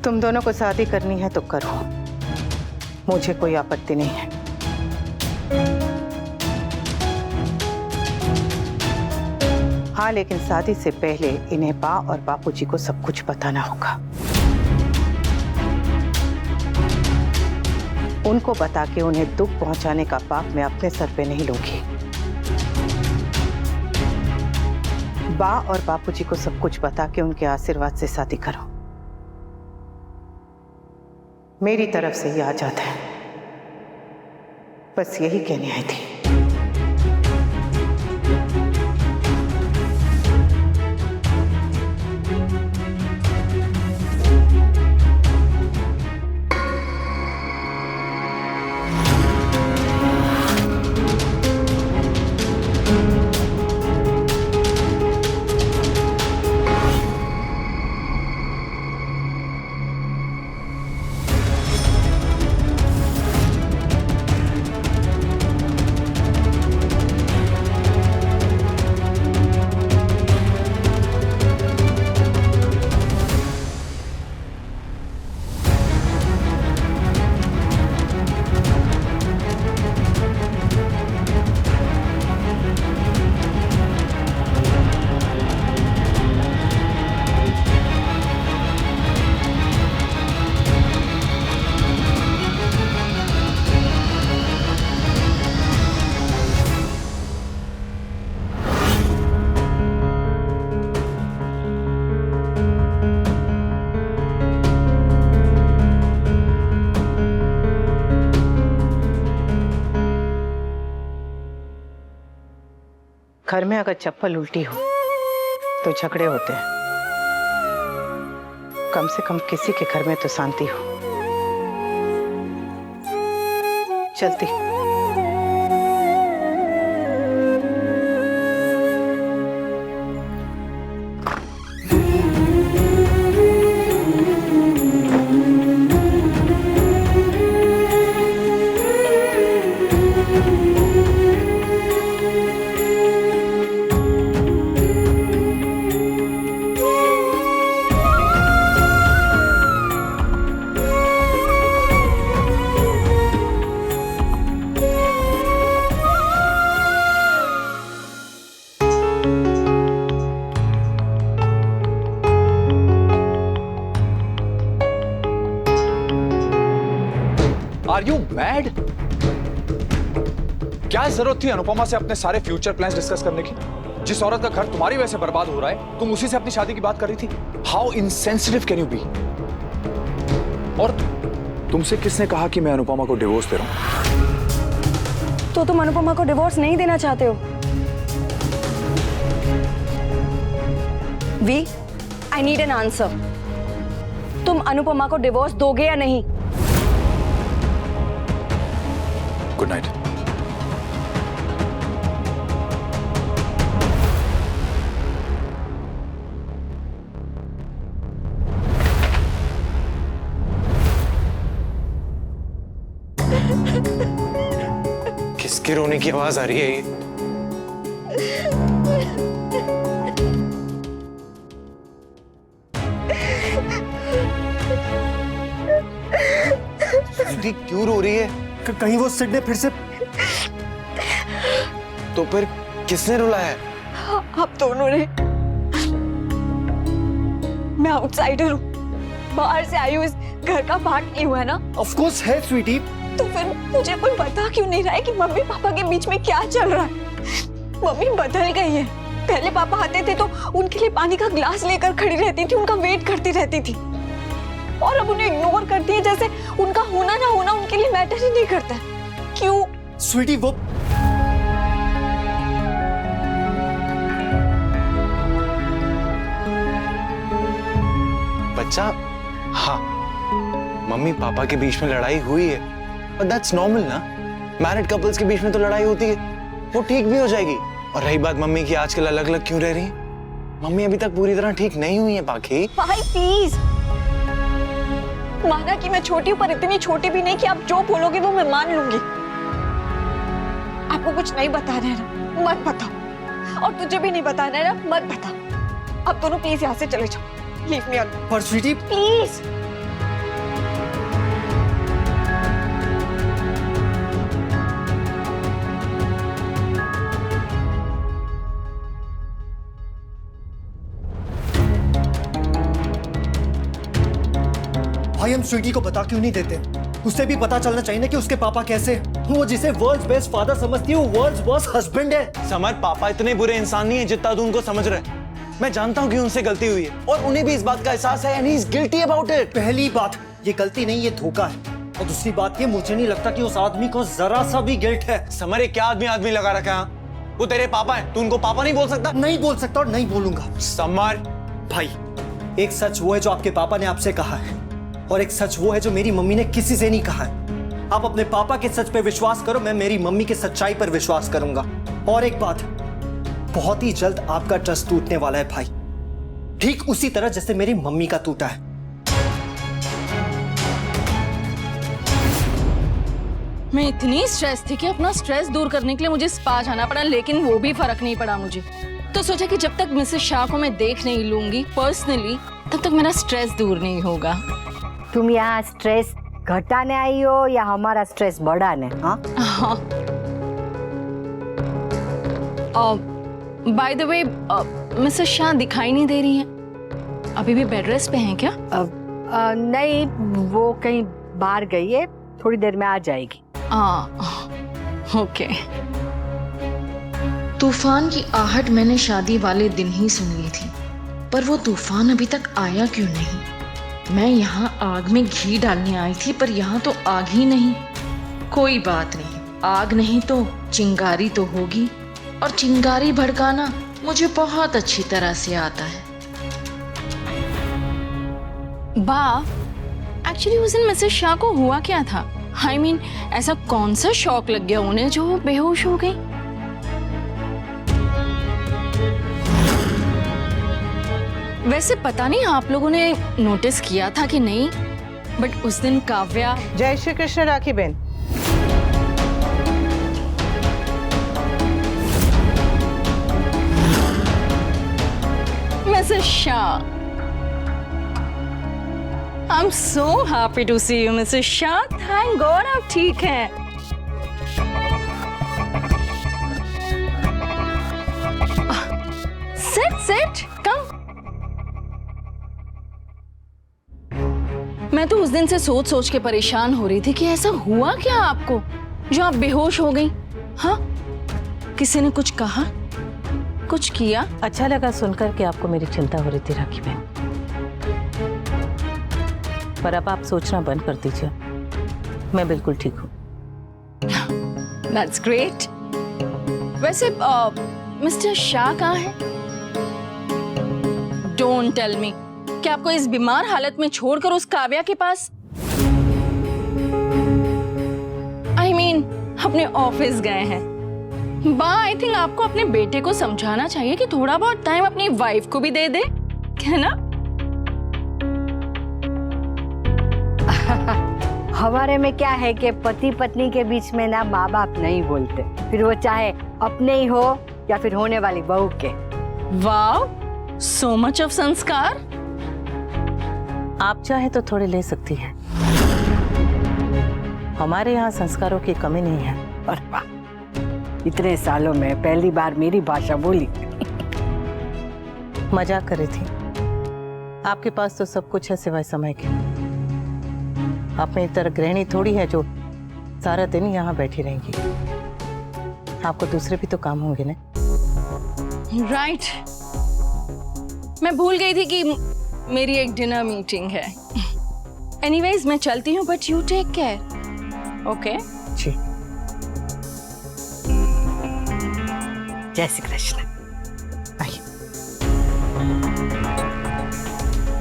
तुम दोनों को शादी करनी है तो करो, मुझे कोई आपत्ति नहीं है। हाँ, लेकिन शादी से पहले इन्हें बा और बापूजी को सब कुछ बताना होगा। उनको बता के उन्हें दुख पहुंचाने का पाप मैं अपने सर पे नहीं लूंगी। बा और बापूजी को सब कुछ बता के उनके आशीर्वाद से शादी करो। मेरी तरफ से ही आ जाता है, बस यही कहने आई थी। घर में अगर चप्पल उल्टी हो तो झगड़े होते हैं। कम से कम किसी के घर में तो शांति हो। चलती। Are you mad? क्या जरूरत थी अनुपमा से अपने सारे फ्यूचर प्लान्स डिस्कस करने की? जिस औरत का घर तुम्हारी वजह से बर्बाद हो रहा है, तुम उसी से अपनी शादी की बात कर रही थी। How insensitive can you be? और तुमसे किसने कहा कि मैं अनुपमा को डिवोर्स दे रहा हूं? तो तुम अनुपमा को डिवोर्स नहीं देना चाहते हो? We, I need an answer. तुम अनुपमा को डिवोर्स दोगे या नहीं? Good night. किसकी रोने की आवाज आ रही है ये? दीदी क्यों रो रही है? कहीं वो सिड ने फिर से? तो फिर किसने रुलाया है? आप दोनों ने। मैं आउटसाइडर हूँ, बाहर से आई हूँ, इस घर का पार्ट नहीं हुआ है ना? ऑफ कोर्स है स्वीटी। तो फिर मुझे कोई बता क्यों नहीं रहा है कि मम्मी पापा के बीच में क्या चल रहा है? मम्मी बदल गई है। पहले पापा आते थे तो उनके लिए पानी का ग्लास लेकर खड़ी रहती थी, उनका वेट करती रहती थी, और अब उन्हें इग्नोर करती है जैसे उनका होना ना होना उनके लिए मैटर ही नहीं करता। क्यों? स्वीटी वो बच्चा, हाँ मम्मी पापा के बीच में लड़ाई हुई है, but that's normal ना। मैरिड कपल्स के बीच में तो लड़ाई होती है, वो ठीक भी हो जाएगी। और रही बात मम्मी की आजकल अलग अलग क्यों रह रही है, मम्मी अभी तक पूरी तरह ठीक नहीं हुई है पाखी। भाई प्लीज, माना कि मैं छोटी हूँ पर इतनी छोटी भी नहीं कि आप जो बोलोगे वो मैं मान लूंगी। आपको कुछ नहीं बताना है ना, मत बताओ, और तुझे भी नहीं बताना है ना, मत बता। अब दोनों प्लीज यहाँ से चले जाओ। Leave me alone. पर स्वीटी प्लीज। भाई हम स्वीटी को बता क्यों नहीं देते? उसे भी पता चलना चाहिए ना कि उसके पापा कैसे हैं। वो जिसे वर्ल्ड्स बेस्ट फादर समझती है वो वर्ल्ड्स वर्स्ट हस्बैंड है। समर, पापा इतने बुरे इंसान नहीं है जितना तू उनको समझ रहा है। मैं जानता हूँ कि उनसे गलती हुई है और उन्हें भी इस बात का एहसास है, and he is guilty about it। पहली बात, ये गलती नहीं, ये धोखा है। और दूसरी बात ये, मुझे नहीं लगता कि उस आदमी को जरा सा भी गिल्ट है। समर, ये क्या आदमी लगा रखा है? वो तेरे पापा है, तू उनको पापा नहीं बोल सकता? नहीं बोल सकता और नहीं बोलूंगा। समर भाई, एक सच वो है जो आपके पापा ने आपसे कहा है और एक सच वो है जो मेरी मम्मी ने किसी से नहीं कहा है। आप अपने पापा के सच पे विश्वास करो, मैं मेरी मम्मी की सच्चाई पर विश्वास करूंगा। और एक बात, बहुत ही जल्द आपका ट्रस्ट टूटने वाला है भाई, ठीक उसी तरह जैसे मेरी मम्मी का टूटा है। मैं इतनी स्ट्रेस थी कि अपना स्ट्रेस दूर करने के लिए मुझे स्पा जाना पड़ा, लेकिन वो भी फर्क नहीं पड़ा मुझे। तो सोचा कि जब तक मिसेस शाह को मैं देख नहीं लूंगी पर्सनली, तब तक मेरा स्ट्रेस दूर नहीं होगा। तुम यहाँ स्ट्रेस घटाने आई हो या हमारा स्ट्रेस बढ़ाने? हाँ, by the way, Mrs Shah दिखाई नहीं दे रही हैं। अभी भी बेड रेस्ट पे हैं क्या? नहीं, वो कहीं बाहर गई है, थोड़ी देर में आ जाएगी। ओके। तूफान की आहट मैंने शादी वाले दिन ही सुन ली थी, पर वो तूफान अभी तक आया क्यों नहीं? मैं यहाँ आग में घी डालने आई थी, पर यहाँ तो आग ही नहीं। कोई बात नहीं, आग नहीं तो चिंगारी तो होगी, और चिंगारी भड़काना मुझे बहुत अच्छी तरह से आता है। बा, एक्चुअली उस दिन मिसेस शाह को हुआ क्या था? I mean, ऐसा कौन सा शॉक लग गया उन्हें जो वो बेहोश हो गई? वैसे पता नहीं आप लोगों ने नोटिस किया था कि नहीं, बट उस दिन काव्या। जय श्री कृष्ण राखी बहन। Mrs Shah, I'm so happy to see you, Mrs. Shah. Thank God आप ठीक हैं। Sit, come. मैं तो उस दिन से सोच के परेशान हो रही थी कि ऐसा हुआ क्या आपको जो आप बेहोश हो गई? हाँ, किसी ने कुछ कहा, कुछ किया? अच्छा लगा सुनकर कि आपको मेरी चिंता हो रही थी राखी बहन, पर अब आप सोचना बंद कर दीजिए। मैं बिल्कुल ठीक हूँ। That's great. वैसे मिस्टर शाह कहाँ है? Don't tell me कि आपको इस बीमार हालत में छोड़कर उस काव्या के पास, I mean, अपने ऑफिस गए हैं। बा, I think आपको अपने बेटे को समझाना चाहिए कि थोड़ा बहुत टाइम अपनी वाइफ को भी दे दे, है ना? हमारे में क्या है कि पति पत्नी के बीच में ना माँ बाप नहीं बोलते, फिर वो चाहे अपने ही हो या फिर होने वाली बहू के। वाओ, so much of संस्कार। आप चाहे तो थोड़े ले सकती हैं, हमारे यहाँ संस्कारों की कमी नहीं है। और वाह, इतने सालों में पहली बार मेरी भाषा बोली। मजाक कर रही थी, आपके पास तो सब कुछ है सिवाय समय के। आप मेरी तरह गृहिणी थोड़ी है जो सारा दिन यहाँ बैठी रहेंगी। आपको दूसरे भी तो काम होंगे ना। राइट, मैं भूल गई थी कि मेरी एक डिनर मीटिंग है। एनीवेज मैं चलती हूँ, but you take care. Okay ji. जय श्री कृष्ण। आइए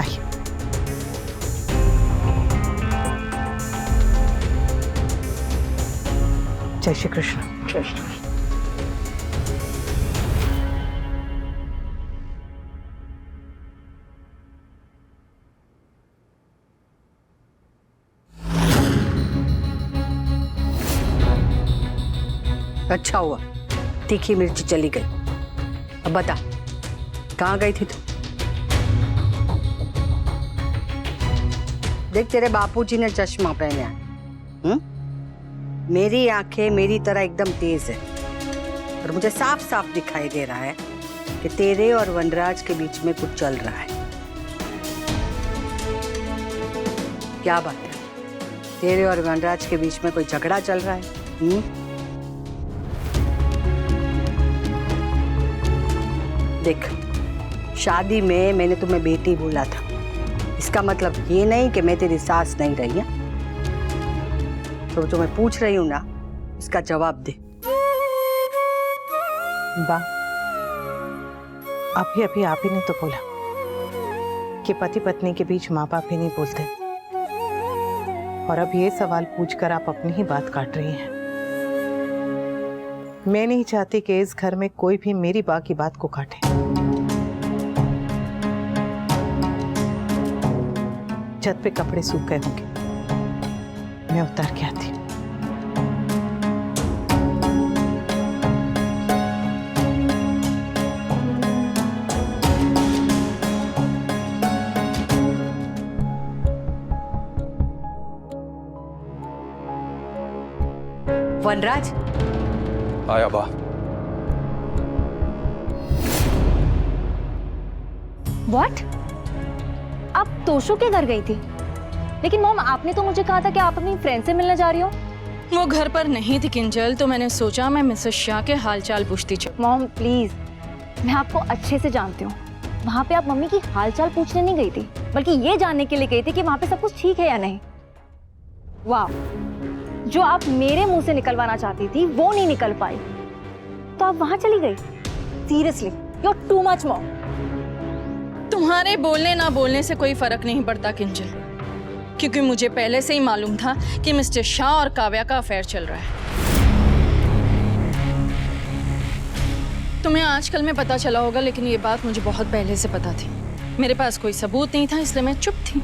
आइए। जय श्री कृष्ण। जय श्री कृष्ण। अच्छा हुआ तीखी मिर्ची चली गई। अब बता, कहाँ गई थी तू? देख, तेरे बापूजी ने चश्मा पहने है। मेरी आंखें मेरी तरह एकदम तेज है और मुझे साफ साफ दिखाई दे रहा है कि तेरे और वनराज के बीच में कुछ चल रहा है। क्या बात है, तेरे और वनराज के बीच में कोई झगड़ा चल रहा है? देख, शादी में मैंने तुम्हें बेटी बोला था, इसका मतलब ये नहीं कि मैं तेरी सास नहीं रही है। तो जो मैं पूछ रही हूँ ना, इसका जवाब दे। बा, अभी आप ही ने तो बोला कि पति पत्नी के बीच माँ बाप ही नहीं बोलते, और अब ये सवाल पूछकर आप अपनी ही बात काट रही हैं। मैं नहीं चाहती कि इस घर में कोई भी मेरी बा की बात को काटे। छत पे कपड़े सूख गए होंगे, मैं उतार के आती हूँ। वनराज, आया बा। व्हाट? आप तोशु के घर गई थी, लेकिन मॉम आपने तो मुझे कहा था कि आप अपनी फ्रेंड से मिलने जा रही हो। वो घर पर नहीं थी किंजल, तो मैंने सोचा मैं मिसेस शाह के हालचाल पूछती चल। मॉम प्लीज, मैं आपको अच्छे से जानती हूँ। वहाँ पे आप मम्मी की हालचाल पूछने नहीं गई थी, बल्कि ये जानने के लिए गई थी कि वहाँ पे सब कुछ ठीक है या नहीं। वाह, जो आप मेरे मुंह से निकलवाना चाहती थी वो नहीं निकल पाई, तो आप वहाँ चली गई। Seriously, you are too much mom. तुम्हारे बोलने ना बोलने से कोई फर्क नहीं पड़ता किंजल, क्योंकि मुझे पहले से ही मालूम था कि मिस्टर शाह और काव्या का अफेयर चल रहा है। तुम्हें आजकल में पता चला होगा, लेकिन ये बात मुझे बहुत पहले से पता थी। मेरे पास कोई सबूत नहीं था, इसलिए मैं चुप थी।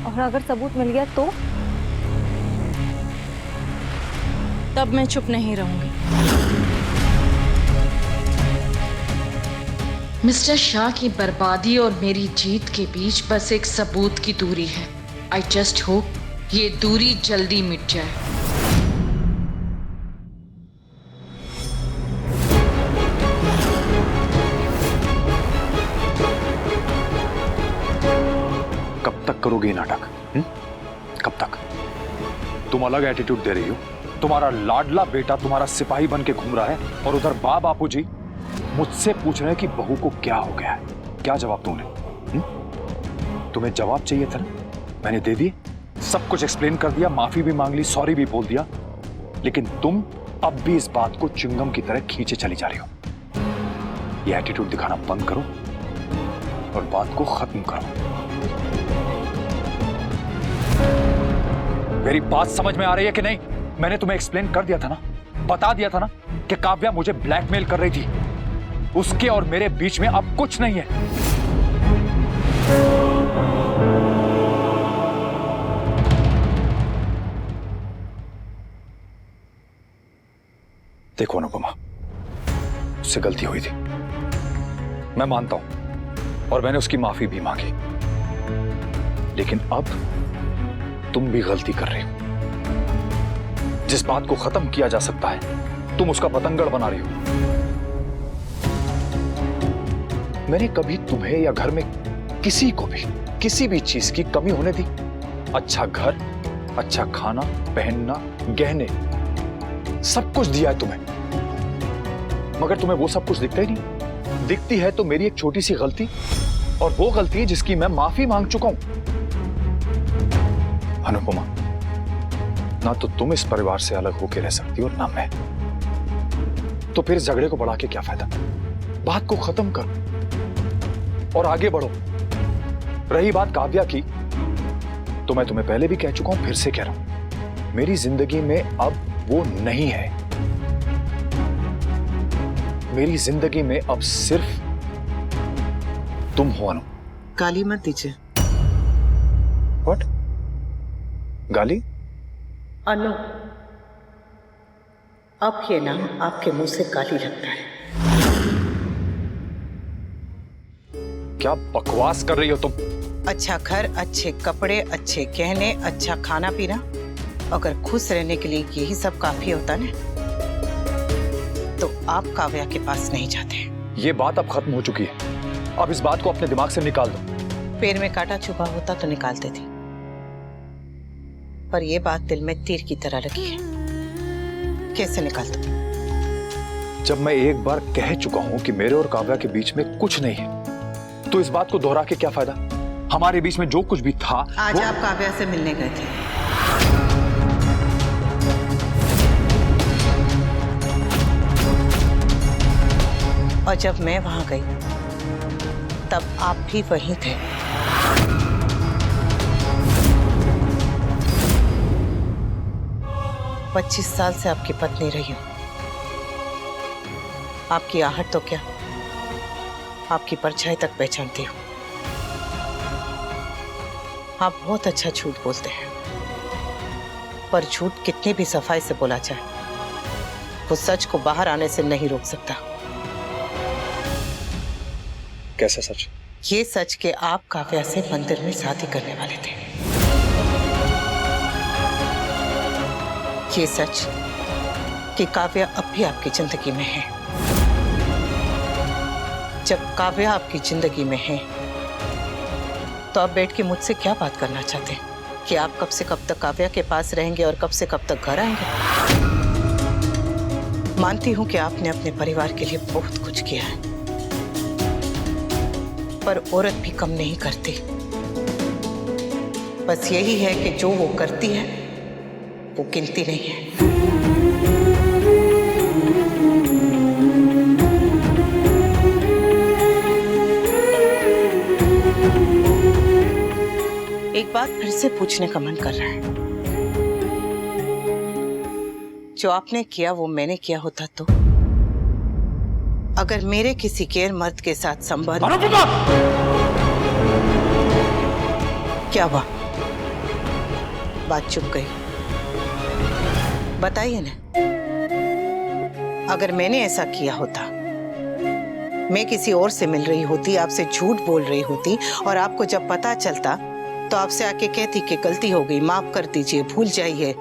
और अगर सबूत मिल गया तो? तब मैं चुप नहीं रहूंगी। मिस्टर शाह की बर्बादी और मेरी जीत के बीच बस एक सबूत की दूरी है। आई जस्ट होप ये दूरी जल्दी मिट जाए। कब तक करोगे ये नाटक? कब तक? तुम अलग एटीट्यूड दे रही हो। तुम्हारा लाडला बेटा तुम्हारा सिपाही बन के घूम रहा है, और उधर बापू जी मुझसे पूछ रहे हैं कि बहू को क्या हो गया है। क्या जवाब दूं उन्हें? तुम्हें जवाब चाहिए था ना, मैंने दे दिए। सब कुछ एक्सप्लेन कर दिया, माफी भी मांग ली, सॉरी भी बोल दिया, लेकिन तुम अब भी इस बात को च्युइंगम की तरह खींचे चली जा रही हो। ये एटीट्यूड दिखाना बंद करो और बात को खत्म करो। मेरी बात समझ में आ रही है कि नहीं? मैंने तुम्हें एक्सप्लेन कर दिया था ना, बता दिया था ना कि काव्या मुझे ब्लैकमेल कर रही थी। उसके और मेरे बीच में अब कुछ नहीं है। देखो अनुपमा, उससे गलती हुई थी, मैं मानता हूं, और मैंने उसकी माफी भी मांगी, लेकिन अब तुम भी गलती कर रहे हो। जिस बात को खत्म किया जा सकता है, तुम उसका बतंगड़ बना रही हो। मैंने कभी तुम्हें या घर में किसी को भी किसी भी चीज की कमी होने दी? अच्छा घर, अच्छा खाना, पहनना, गहने, सब कुछ दिया है तुम्हें, मगर तुम्हें वो सब कुछ दिखता ही नहीं। दिखती है तो मेरी एक छोटी सी गलती, और वो गलती है जिसकी मैं माफी मांग चुका हूं। अनुपमा, ना तो तुम इस परिवार से अलग होकर रह सकती हो, ना मैं। तो फिर झगड़े को बढ़ा के क्या फायदा? बात को खत्म करो और आगे बढ़ो। रही बात काव्या की, तो मैं तुम्हें पहले भी कह चुका हूं, फिर से कह रहा हूं, मेरी जिंदगी में अब वो नहीं है। मेरी जिंदगी में अब सिर्फ तुम हो अनु। गाली मत दीजिए। व्हाट? गाली? अनु, अब ये नाम आपके मुंह से गाली लगता है। क्या बकवास कर रही हो तुम? अच्छा घर, अच्छे कपड़े, अच्छे गहने, अच्छा खाना पीना, अगर खुश रहने के लिए यही सब काफी होता ना, तो आप काव्या के पास नहीं जाते। ये बात अब खत्म हो चुकी है। अब इस बात को अपने दिमाग से निकाल दो। पैर में कांटा छुपा होता तो निकालते थे, पर ये बात दिल में तीर की तरह लगी है। कैसे निकाल दूं? जब मैं एक बार कह चुका हूं कि मेरे और काव्या के बीच में कुछ नहीं है, तो इस बात को दोहरा के क्या फायदा? हमारे बीच में जो कुछ भी था आज आप काव्या से मिलने गए थे। और जब मैं वहां गई तब आप भी वहीं थे। मैं 25 साल से आपकी पत्नी रही हूं। आपकी आहट तो क्या, आपकी परछाई तक पहचानती हूँ। आप बहुत अच्छा झूठ बोलते हैं, पर झूठ कितनी भी सफाई से बोला जाए, वो सच को बाहर आने से नहीं रोक सकता। कैसा सच? ये सच कि आप काव्या से मंदिर में शादी करने वाले थे। ये सच कि काव्या अब भी आपकी जिंदगी में है। जब काव्या आपकी जिंदगी में है तो आप बैठ के मुझसे क्या बात करना चाहते हैं कि आप कब से कब तक काव्या के पास रहेंगे और कब से कब तक घर आएंगे? मानती हूं कि आपने अपने परिवार के लिए बहुत कुछ किया है, पर औरत भी कम नहीं करती। बस यही है कि जो वो करती है वो गिनती नहीं है। एक बात फिर से पूछने का मन कर रहा है। जो आपने किया वो मैंने किया होता तो? अगर मेरे किसी गैर मर्द के साथ संबंध... क्या हुआ? बात चुप गई। बताइए ना, अगर मैंने ऐसा किया होता, मैं किसी और से मिल रही होती, आपसे झूठ बोल रही होती, और आपको जब पता चलता तो आपसे आके कहती कि गलती हो गई, माफ कर दीजिए, भूल जाइए,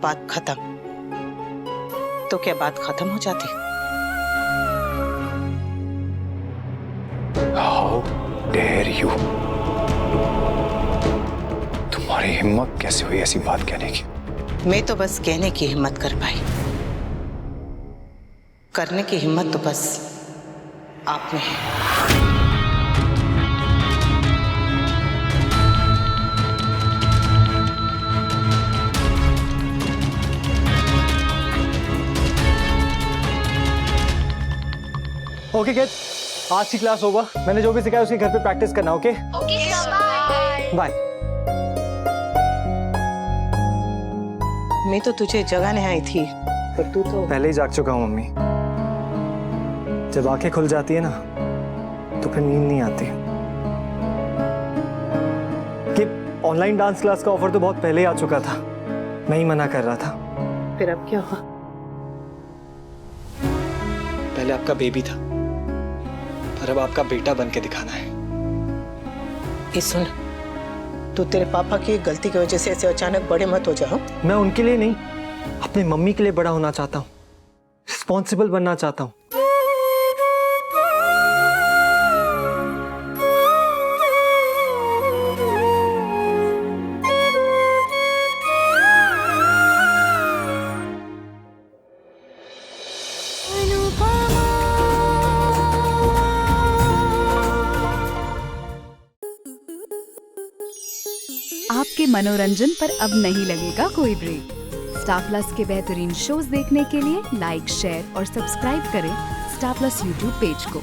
बात खत्म, तो क्या बात खत्म हो जाती? How dare you? तुम्हारी हिम्मत कैसे हुई ऐसी बात कहने की? मैं तो बस कहने की हिम्मत कर पाई, करने की हिम्मत तो बस आप में है। ओके किड्स, आज की क्लास होगा। मैंने जो भी सिखाया उसके घर पे प्रैक्टिस करना। Okay bye. मैं तो तुझे जगाने आई थी, पर तू तो... पहले ही जाग चुका हूँ मम्मी। जब आंखें खुल जाती है ना तो फिर नींद नहीं आती। कि ऑनलाइन डांस क्लास का ऑफर तो बहुत पहले ही आ चुका था, मैं ही मना कर रहा था। फिर अब क्या हुआ? पहले आपका बेबी था, पर अब आपका बेटा बन के दिखाना है। ये सुन, तू तेरे पापा की गलती की वजह से ऐसे अचानक बड़े मत हो जाओ। मैं उनके लिए नहीं, अपनी मम्मी के लिए बड़ा होना चाहता हूँ, रिस्पॉन्सिबल बनना चाहता हूँ। आपके मनोरंजन पर अब नहीं लगेगा कोई ब्रेक। स्टार प्लस के बेहतरीन शोज देखने के लिए लाइक, शेयर और सब्सक्राइब करें स्टार प्लस यूट्यूब पेज को।